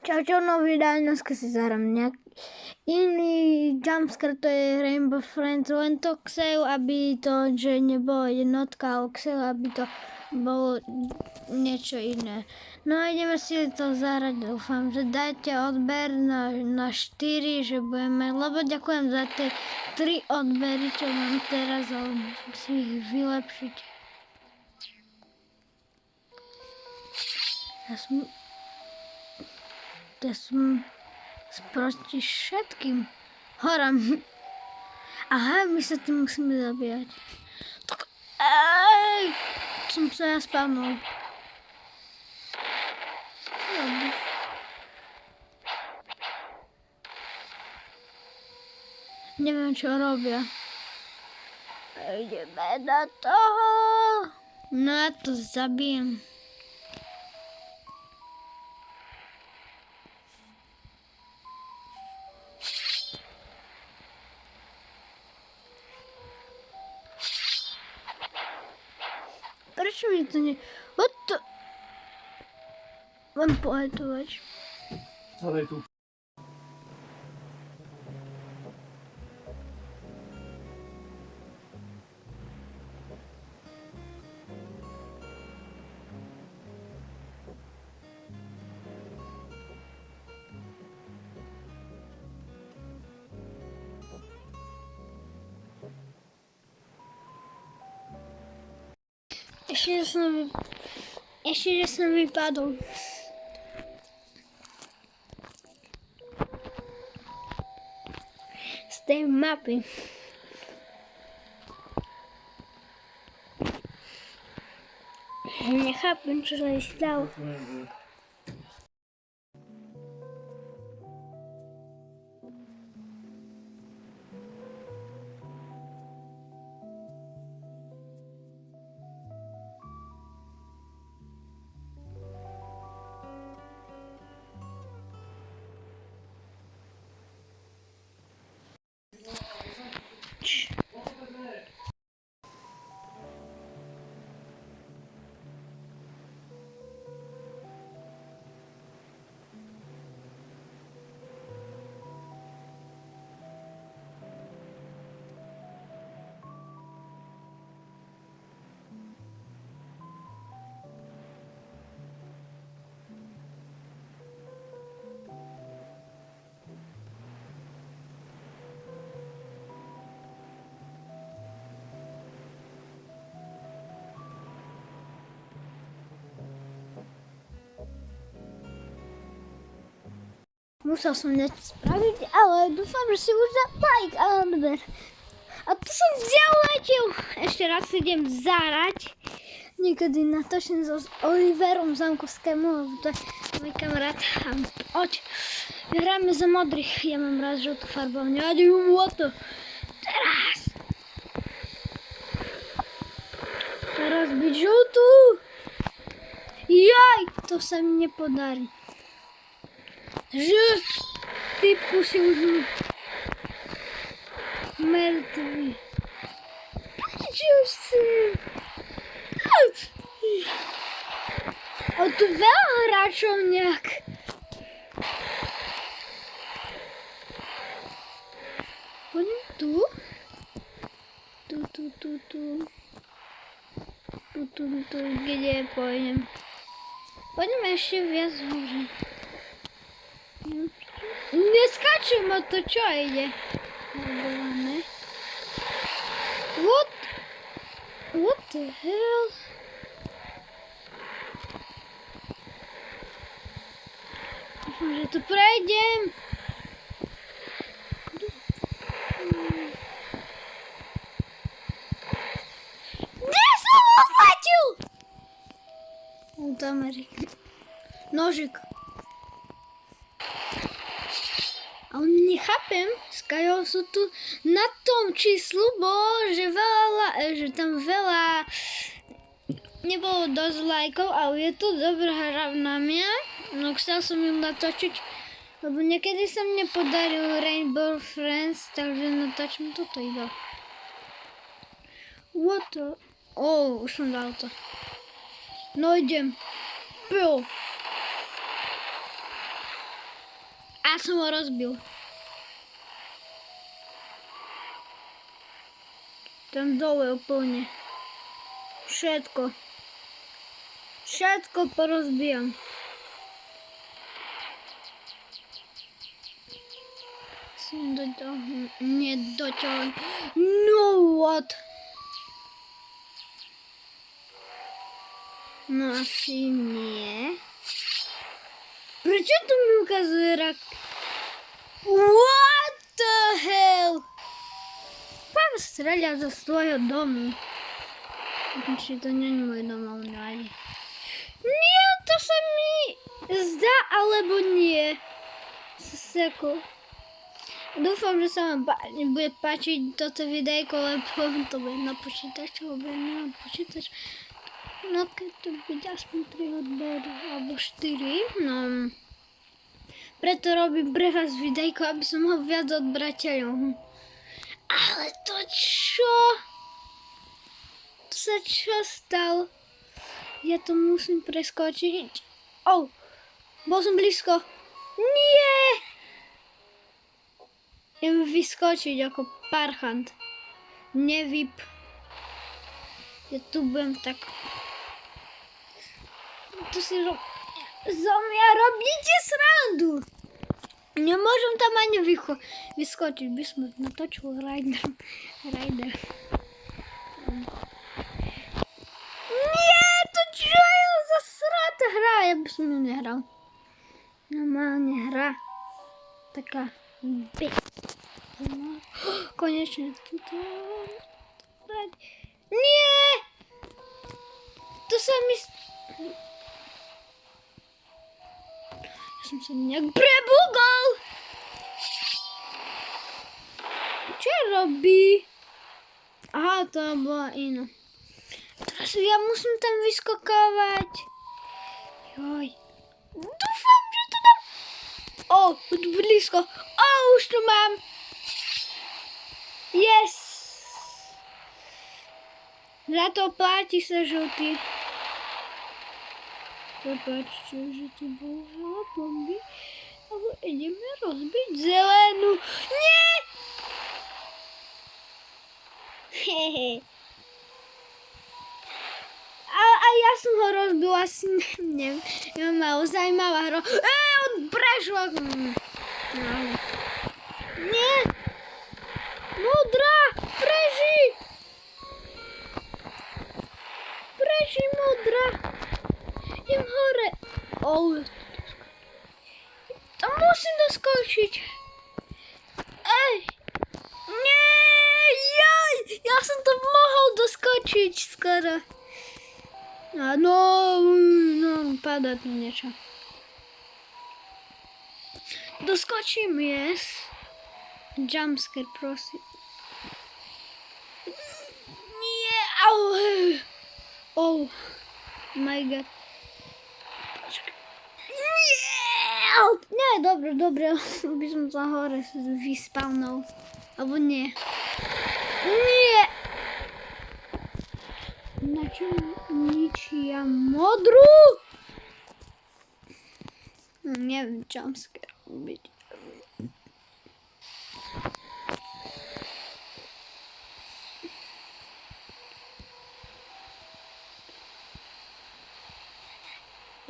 Čau, nový deň, dneska si zahrám nejaký iný jumpscare, to je Rainbow Friends, len to chcel, aby to, že nebolo jednotka, ale chcel, aby to bolo niečo iné. No a ideme si to zahrať, dúfam, že dajte odber na 4, že budeme, lebo ďakujem za tie 3 odbery, čo mám teraz, ale musím si ich vylepšiť. Ja som proti všetkým horám. Aha, my sa tým musíme zabíjať. Tak, som sa ja spavnul. Neviem, čo robia. Ideme na toho. No ja to zabijem. Prečo mi to nie... What the... Mám poletovať. Ale tu. Ešte, že som vypadol. Z tej mapy. Nechápem, čo sa stalo. Musel som niečo spraviť, ale dúfam, že si už dá like a odber. A tu som zauletil. Ešte raz si idem zahrať. Niekedy natočím so Oliverom Zamkovskému, lebo to je môj kamarát. Oď, hráme za modrých. Ja mám rád žltú farbu, nevadí mu to. Teraz byť žltú. Jaj, to sa mi nepodarí. Že typku si už mŕtvy. Prečo si? A tu veľa hráčov nejak. Poďme tu. Tu, kde pôjdem. Poďme ešte viac hore. Neskačem o to, čo ide? What the hell? Dúfam, že to prejdem. Kde som odletil? Tam je nožik. Ale nechápem, skajo sú tu na tom číslu, že tam veľa nebolo dosť lajkov, ale je tu dobrá hra na mňa. No chcel som ju natočiť, lebo niekedy sa mne podaril Rainbow Friends, takže natočím toto iba. What the... už som dal to. No idem. Pil. A som ho rozbil. Tam dole úplne. Všetko. Všetko porozbijam. Som nedoťahujem. No what? No asi nie. Prečo tu mi ukazuje rak? What the hell? Pán streľa zo svojho domu. Či to nie je môj dom, ale nevadí. Nie, to sa mi zdá, alebo nie. Seku. Dúfam, že sa vám bude páčiť toto videjko, lebo to bude na počítač, lebo ja nemám počítač. No keď to bude aspoň 3 odbery, alebo 4, no. Preto robím pre vás videjko, aby som mal viac odberateľov. Ale to čo? To sa čo stalo? Ja to musím preskočiť. Bol som blízko. Nie! Idem vyskočiť ako parchant. Nevyp. Ja tu budem tak... Tu si zo mňa robíte srandu. Nemôžem tam ani vyskočiť. By som natočil Rider. Nie, to čo je za srata hra? Ja by som ju nehral. Normálne hra. Taká... Konečne tuto... Nie! To sa mi... Ja som sa nejak prebugal! Čo robí? Aha, to bola iná. Teraz ja musím tam vyskokovať. Joj. Dúfam, že to tam... už blízko. Už to mám. Yes. Za to platí sa, žltý. Prepáčte, že to bolo veľa bomby. Ale ideme rozbiť zelenú. Nie! Hehe. A ja som ho rozbil asi, neviem, malo zaujímavá hra. On prešla. Nie. Modrá, preži. Preži, modrá. Idem hore. Tam musím doskočiť. Nie, jaj. Ja som to mohol doskočiť skoro. No, padá tu niečo. Doskočím, yes. Jumpscare, prosím. Nie, my god. Nie, dobre, by som sa hore vyspavnul. Alebo nie. Nie. Na čo ničia modrú? Neviem, jumpscare byť.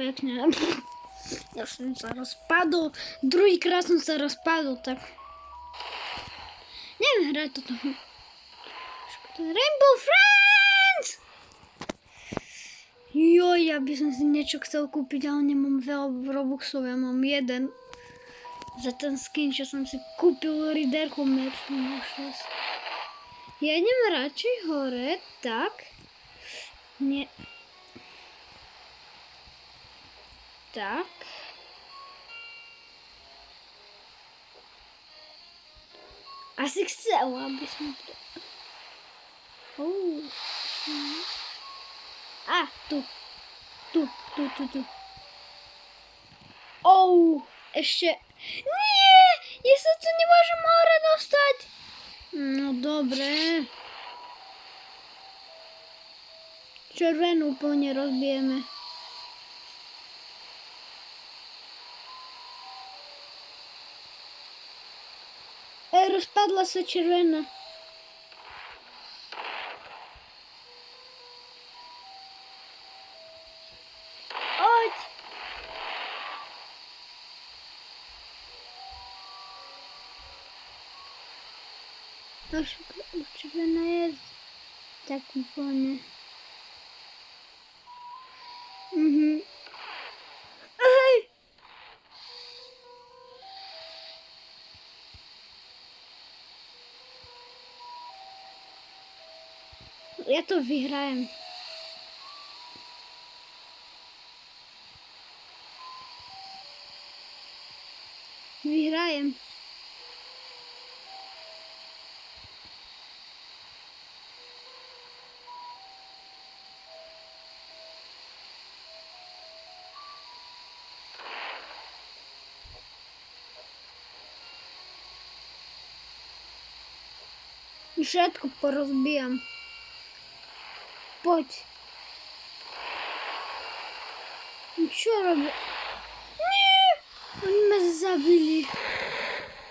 Pekne. Ja som sa rozpadol. Druhýkrát som sa rozpadol, tak... Neviem hrať toto. Rainbow Friends! Joj, ja by som si niečo chcel kúpiť, ale nemám veľa Robuxov, ja mám jeden. Za ten skin, čo som si kúpil Riderku merch. Ja idem radšej hore, tak. Nie. Tak. Asi chcel, aby som to... Tu. Ešte... Nie! Ja sa tu nemôžem hore dostať. No dobre. Červenú úplne rozbijeme. Rozpadla sa červená. Oď! Už červená je tak úplne. Hej! Ja to vyhrajem. Vyhrajem. Všetko porozbijam. Poď. Čo robia? Nie! Oni ma zabili.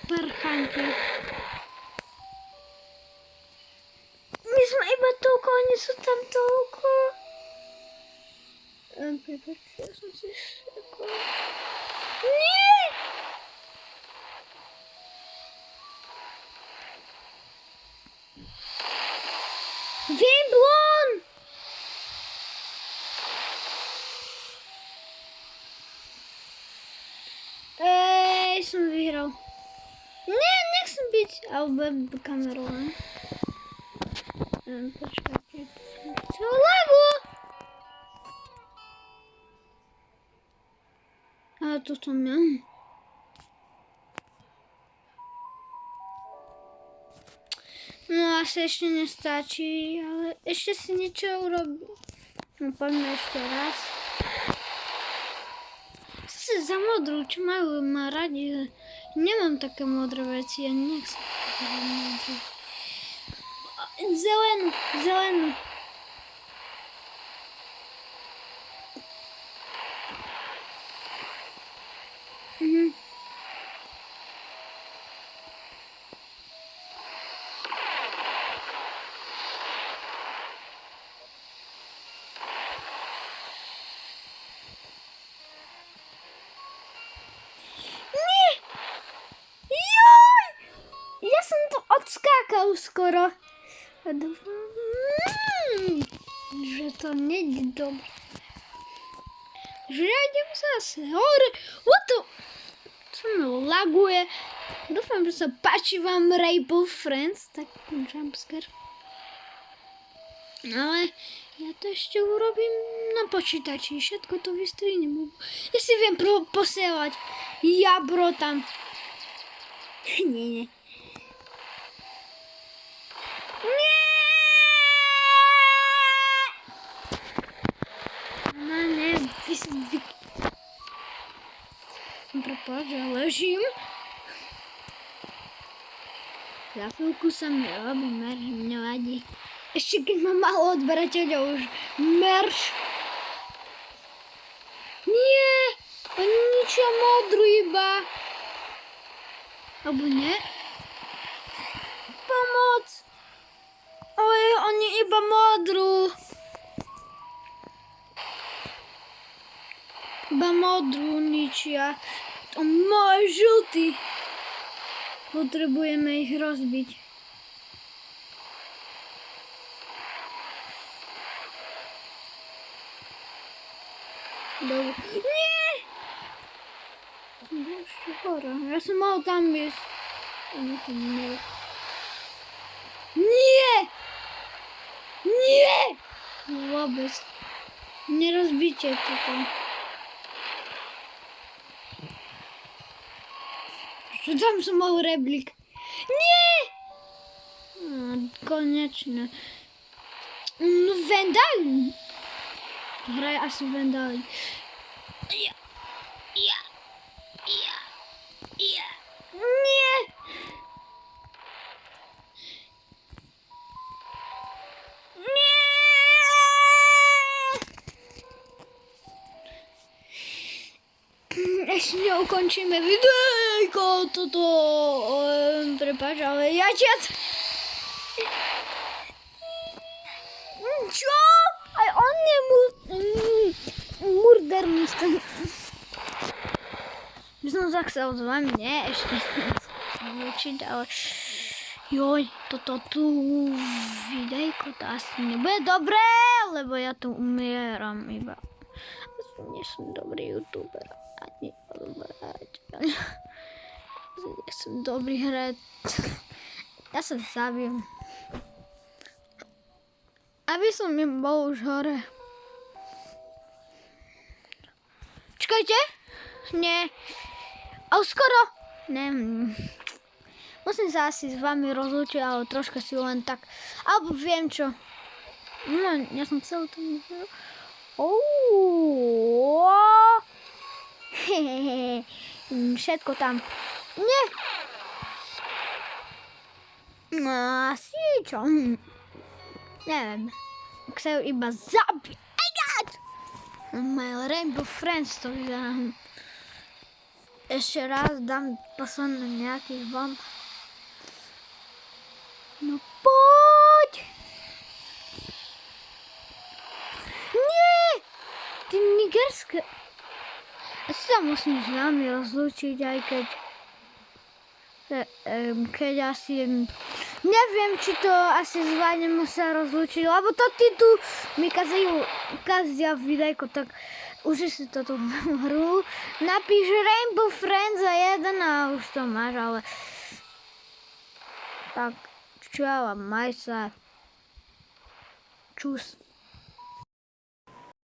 Parchanky. My sme iba toľko, oni sú tam toľko. Prepač, ja som si šekla. Nie! Vymblon! Som vyhral. Nie, nechcem byť. Alebo kameru, ne? Počkajte. Čo lagu? Ale to som ja. No asi ešte nestačí, ale ešte si niečo urobím. No poďme ešte raz. Zase za modrú, čo majú ma radi. Nemám také modré veci, ja nechcem také modré. Zelenú, zelenú. Odskákal skoro. A dúfam, že to nejde dobre. Že ja idem zase hore. Co mi laguje. Dúfam, že sa páči vám Rainbow Friends. Tak jumpscare. Ale ja to ešte urobím na počítači. Všetko to vystrihnem. Ja si viem posielať jabro tam. Nie. Prepáč, ja ležím. Za chvíľku sa mi robí merž, mňa vadí. Ešte keď mám malo odberateľov už merž. Nie, oni ničia modru iba. Alebo nie? Pomoc. Ale oni iba modru. Iba modrú ničia. To môj žltý. Potrebujeme ich rozbiť. Dobre. Nie! Som bol ešte hore. Ja som mal tam ísť. Nie! Nie! Vôbec. Nerozbíte toto. Čo tam som mal reblik? Nie! Konečne. No Vandal. Hraj asi Vandal. Ja. Nie! Nie! Ešte neukončil. končíme videjko, toto, prepáč, ale ja ťa... Čo? Aj on je murder musím. By som sa chcel s vami, nie, ešte učiť, ale joj, toto tu videjko to asi nebude dobré, lebo ja tu umieram iba. Nie som dobrý youtuber, ani nie som dobrý hrať. Ja sa zabijem. Aby som im bol už hore. Čakajte. Nie. A už skoro. Ne. Musím sa asi s vami rozlúčiť, ale troška si len tak. Alebo viem čo. No, ja som chcel to... Všetko tam. Nie. No, asi čo. Neviem. Chcem iba zabiť. My Rainbow Friends to vyzerá. Ešte raz dám posledný nejakých bomb. No poď! Nie! Ty nigerské... Asi sa musím s vami rozlúčiť, aj keď asi... Neviem, či to asi zvládnem sa rozlúčiť, lebo to ty tu mi kazia videjko, tak už si toto hru. Napíš Rainbow Friends za 1 a už to máš, ale... Tak, čau a maj sa. Čus.